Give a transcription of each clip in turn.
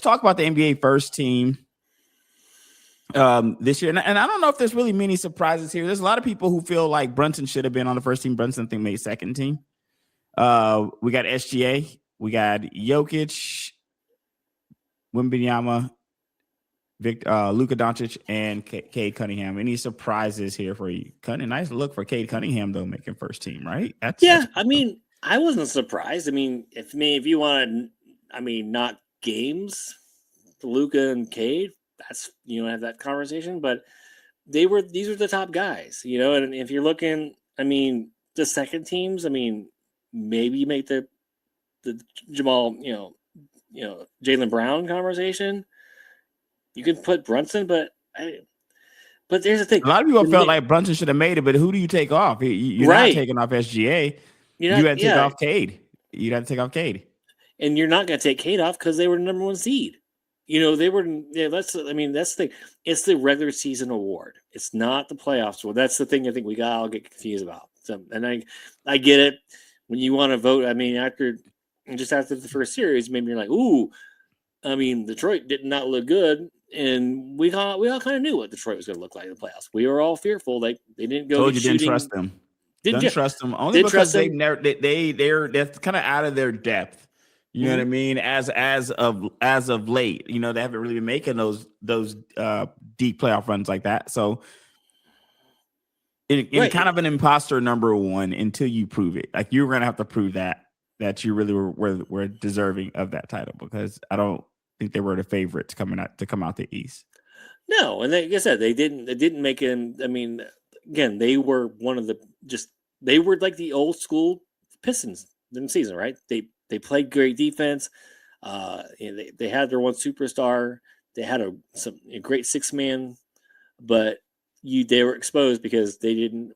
talk about the NBA first team this year. And I don't know if there's really many surprises here. There's a lot of people who feel like Brunson should have been on the first team. Brunson, I think, made second team. We got SGA. We got Jokic, Wembanyama, Luka Doncic, and Cade Cunningham. Any surprises here for you? Nice look for Cade Cunningham, though, making first team, right? I mean, I wasn't surprised. I mean, if you want, not games, Luka and Cade, that's have that conversation. But these were the top guys, And if you're looking, the second teams, maybe you make the Jamal, Jaylen Brown conversation. You can put Brunson, but there's the thing. A lot of people felt like Brunson should have made it, but who do you take off? You're not taking off SGA. You had to take off Cade. You'd have to take off Cade. And you're not going to take Cade off because they were the number one seed. They were. Yeah, that's the thing. It's the regular season award. It's not the playoffs award. That's the thing I think we all get confused about. So, and I get it. When you want to vote, after the first series, maybe you're like, ooh, Detroit did not look good. And we all kind of knew what Detroit was going to look like in the playoffs. We were all fearful. Like they didn't go. Told you didn't trust them. Didn't trust them only because they're kind of out of their depth. You know what I mean? As of late, they haven't really been making those deep playoff runs like that. So, in kind of an imposter number one until you prove it. Like you're going to have to prove that you really were deserving of that title, because I don't think they were the favorite to come out the East. No, and like I said, they didn't make it. Again, they were they were like the old school Pistons in the season, right? They played great defense. They had their one superstar. They had a great 6-man, but they were exposed because they didn't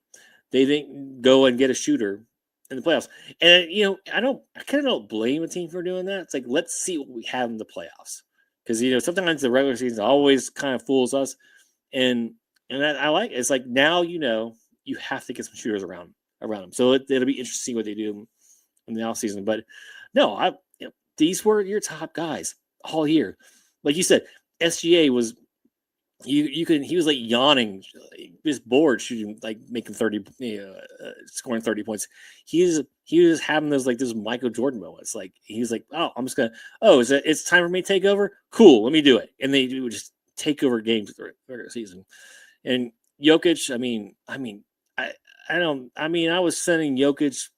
go and get a shooter in the playoffs. And I kind of don't blame a team for doing that. It's like, let's see what we have in the playoffs, because sometimes the regular season always kind of fools us. And I like it. It's like, now you have to get some shooters around them. So it'll be interesting what they do in the offseason. But no, these were your top guys all year. Like you said, SGA was he was like yawning, this board shooting, like making 30, scoring 30 points. He was having those Michael Jordan moments. Like he's like, oh, I'm just gonna, it's time for me to take over. Cool, let me do it. And they would just take over games through the regular season. And Jokic, I was sending Jokic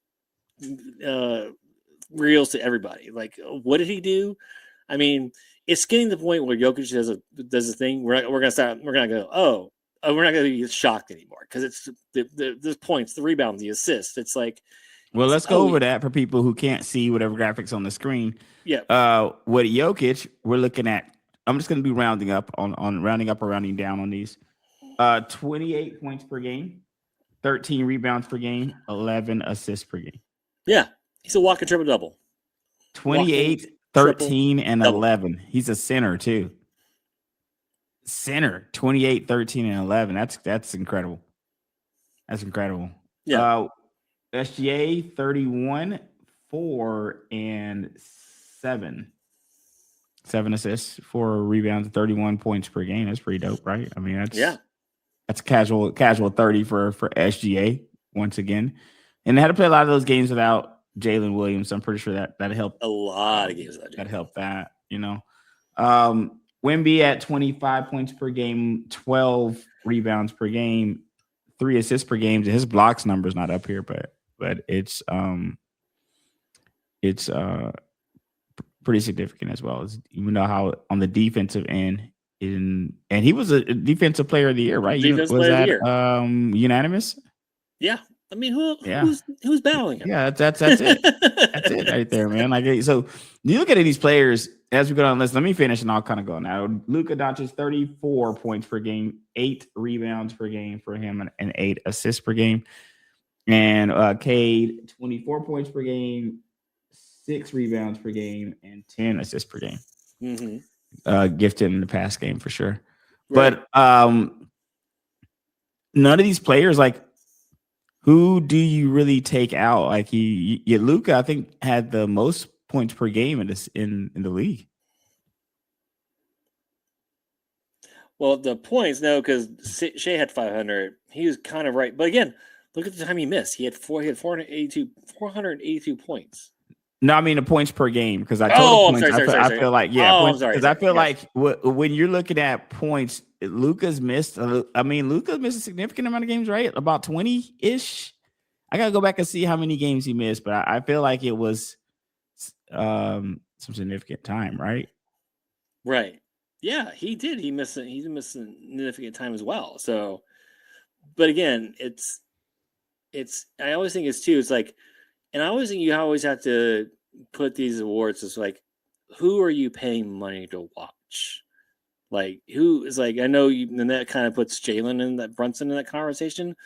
reels to everybody. Like, what did he do? It's getting to the point where Jokic does a thing. We're gonna go, we're not gonna be shocked anymore, because it's the points, the rebounds, the assists. It's like, well, let's go over that for people who can't see whatever graphics on the screen. Yeah. With Jokic, we're looking at, I'm just gonna be rounding up on rounding up or rounding down on these. 28 points per game, 13 rebounds per game, 11 assists per game. Yeah, he's a walking triple double. 28, 13, and 11. He's a center too. Center, 28, 13, and 11. That's incredible. That's incredible. Yeah. SGA, 31, 4, and 7. 7 assists, 4 rebounds, 31 points per game. That's pretty dope, right? That's casual 30 for SGA once again. And they had to play a lot of those games without Jalen Williams. I'm pretty sure that helped. A lot of games that helped that, Wemby at 25 points per game, 12 rebounds per game, 3 assists per game. His blocks number is not up here, but it's pretty significant as well. You know how on the defensive end, and he was a defensive player of the year, right? Was that unanimous? Yeah. Who's battling him? Yeah, that's it. That's it right there, man. Like, so you look at these players as we go down the list. Let me finish and I'll kind of go now. Luka Doncic, 34 points per game, 8 rebounds per game for him, and 8 assists per game. And Cade, 24 points per game, 6 rebounds per game, and 10 assists per game. Mm-hmm. Gifted in the pass game for sure. Right. But none of these players, like, who do you really take out? Like Luka, I think, had the most points per game in the league. Well, the points, no, because Shea had 500. He was kind of right, but again, look at the time he missed. He had 482 points. No, I mean the points per game because I told Oh, I'm points. sorry. I feel like I'm sorry. because I feel like when you're looking at points, Luka's missed. I mean, Luka missed a significant amount of games, right? About 20-ish. I gotta go back and see how many games he missed, but I feel like it was some significant time, right? Right. Yeah, he did. He missed significant time as well. So, but again, it's. I always think it's too. It's like, and I always think you always have to put these awards as like, who are you paying money to watch? Like, who is like, I know you, and that kind of puts Jalen and that Brunson in that conversation,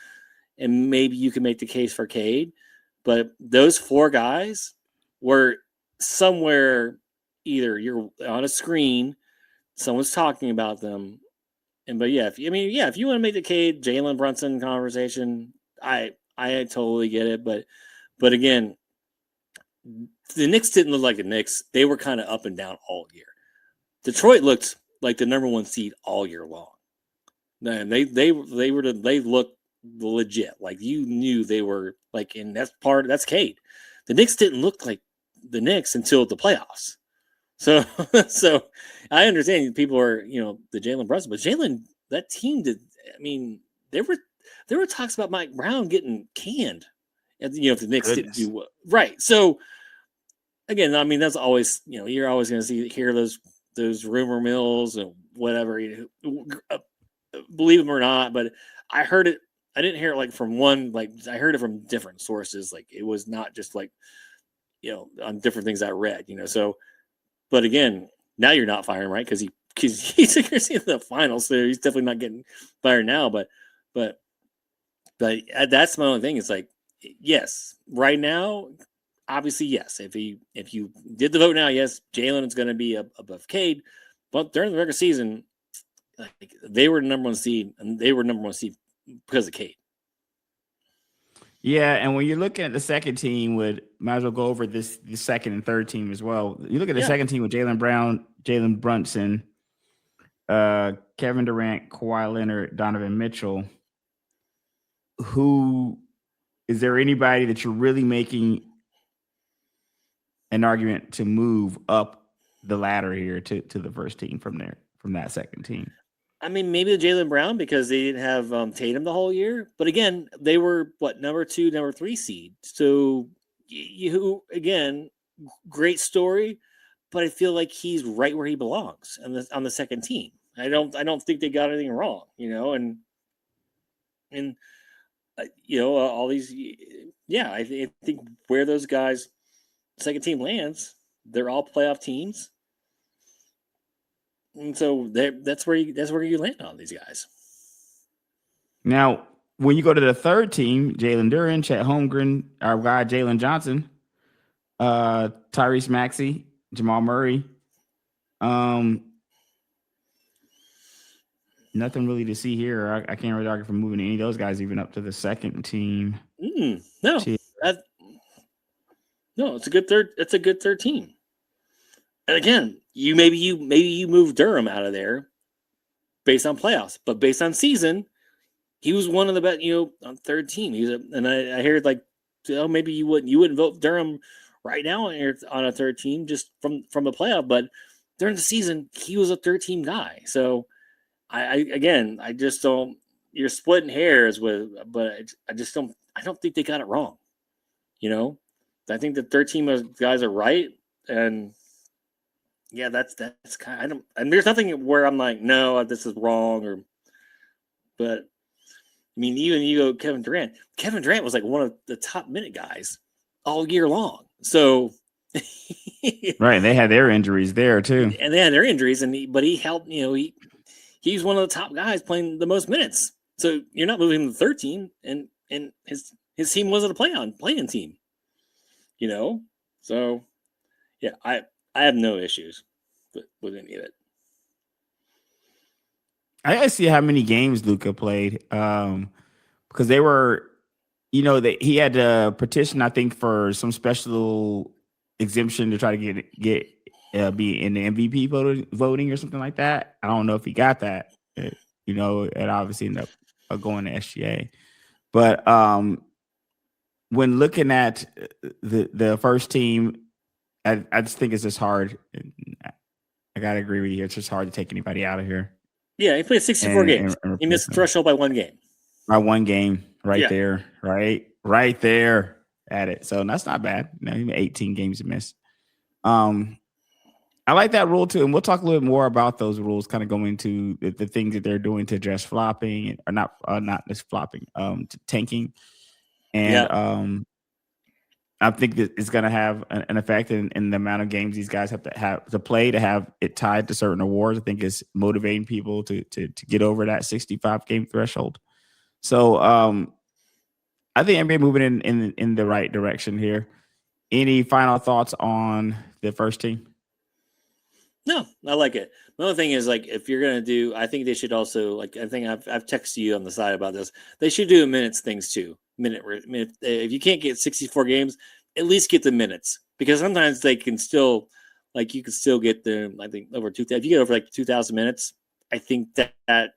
and maybe you can make the case for Cade, but those four guys were somewhere either you're on a screen, someone's talking about them, but yeah, if you want to make the Cade Jalen Brunson conversation, I totally get it, but again, the Knicks didn't look like the Knicks. They were kind of up and down all year. Detroit looked like the number one seed all year long. And they looked legit. Like you knew they were like, and that's Cade. The Knicks didn't look like the Knicks until the playoffs. So I understand people are, the Jalen Brunson, but Jalen, that team did. I mean, there were talks about Mike Brown getting canned, and if the Knicks didn't do what right. So again, I mean, that's always you're always going to hear those rumor mills and whatever. Believe them or not, but I heard it. I didn't hear it like from one. Like I heard it from different sources. Like it was not just like on different things I read. So. But again, now you're not firing, right? Because he's in the finals, so he's definitely not getting fired now. But that's my only thing. It's like, yes, right now, obviously, yes. If you did the vote now, yes, Jalen is going to be above Cade. But during the regular season, like they were number one seed, and they were number one seed because of Cade. Yeah, and when you're looking at the second team, might as well go over the second and third team as well. You look at the second team with Jaylen Brown, Jalen Brunson, Kevin Durant, Kawhi Leonard, Donovan Mitchell. Who is there anybody that you're really making an argument to move up the ladder here to the first team from that second team? I mean, maybe the Jaylen Brown because they didn't have Tatum the whole year. But again, they were number 2, number 3 seed. So you again, great story, but I feel like he's right where he belongs on the second team. I don't think they got anything wrong, and all these. Yeah, I think where those guys second team lands, they're all playoff teams. And so that's where you land on these guys. Now, when you go to the third team, Jalen Duren, Chet Holmgren, our guy Jalen Johnson, Tyrese Maxey, Jamal Murray. Nothing really to see here. I can't really argue for moving any of those guys even up to the second team. No, it's a good third. It's a good third team. And again, maybe you move Durham out of there based on playoffs, but based on season, he was one of the best. On third team, and I heard like, maybe you wouldn't vote Durham right now on a third team just from the playoff, but during the season he was a third team guy. So I just don't. You're splitting hairs but I just don't. I don't think they got it wrong. I think the third team guys are right, and. Yeah, that's kind of, and there's nothing where I'm like, no, this is wrong, but I mean, even you go Kevin Durant. Kevin Durant was like one of the top minute guys all year long. So, right, they had their injuries there too, and they had their injuries, but he helped. He's one of the top guys playing the most minutes. So you're not moving him to the third team, and his team wasn't a playing team. So yeah, I have no issues with any of it. I gotta see how many games Luka played, because they were, he had to petition, I think, for some special exemption to try to get be in the MVP voting or something like that. I don't know if he got that. it, it obviously ended up going to SGA. But when looking at the first team, I just think it's just hard. I gotta agree with you. It's just hard to take anybody out of here. Yeah, he played 64 games. He missed the threshold by one game. By one game, there, right there at it. So that's not bad. Even 18 games to miss. I like that rule too, and we'll talk a little bit more about those rules, kind of going to the things that they're doing to address flopping, or not just flopping, tanking, and I think that it's going to have an effect in the amount of games these guys have to play to have it tied to certain awards. I think it's motivating people to get over that 65 game threshold. So I think NBA moving in the right direction here. Any final thoughts on the first team? No, I like it. The other thing is, like, if you're gonna do, I think they should also, like, I think I've texted you on the side about this. They should do minutes things too. Minute. If you can't get 64 games, at least get the minutes, because sometimes they can still, like, you can still get the, I think, over 2,000. If you get over like 2,000 minutes, I think that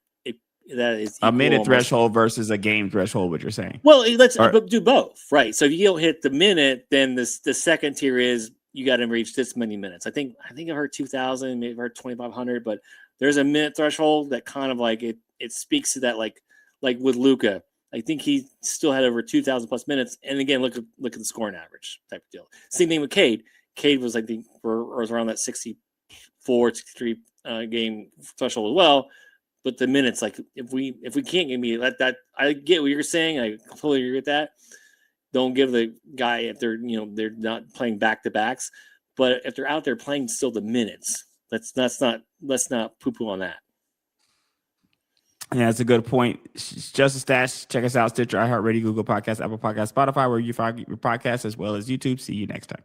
is a minute threshold versus a game threshold. What you're saying? Well, let's do both, right? So if you don't hit the minute, then the second tier is, you got to reach this many minutes. I think I heard 2,000, maybe I heard 2,500, but there's a minute threshold that kind of like it speaks to that, like with Luka. I think he still had over 2,000 plus minutes. And again, look at the scoring average type of deal. Same thing with Cade. Cade was, I think, was around that 64, 63 game threshold as well. But the minutes, like, if we can't give me that, I get what you're saying. I completely agree with that. Don't give the guy, if they're not playing back to backs, but if they're out there playing still the minutes, let's not poo poo on that. Yeah, that's a good point. Just a stash. Check us out: Stitcher, iHeartRadio, Google Podcasts, Apple Podcasts, Spotify, where you find your podcasts, as well as YouTube. See you next time.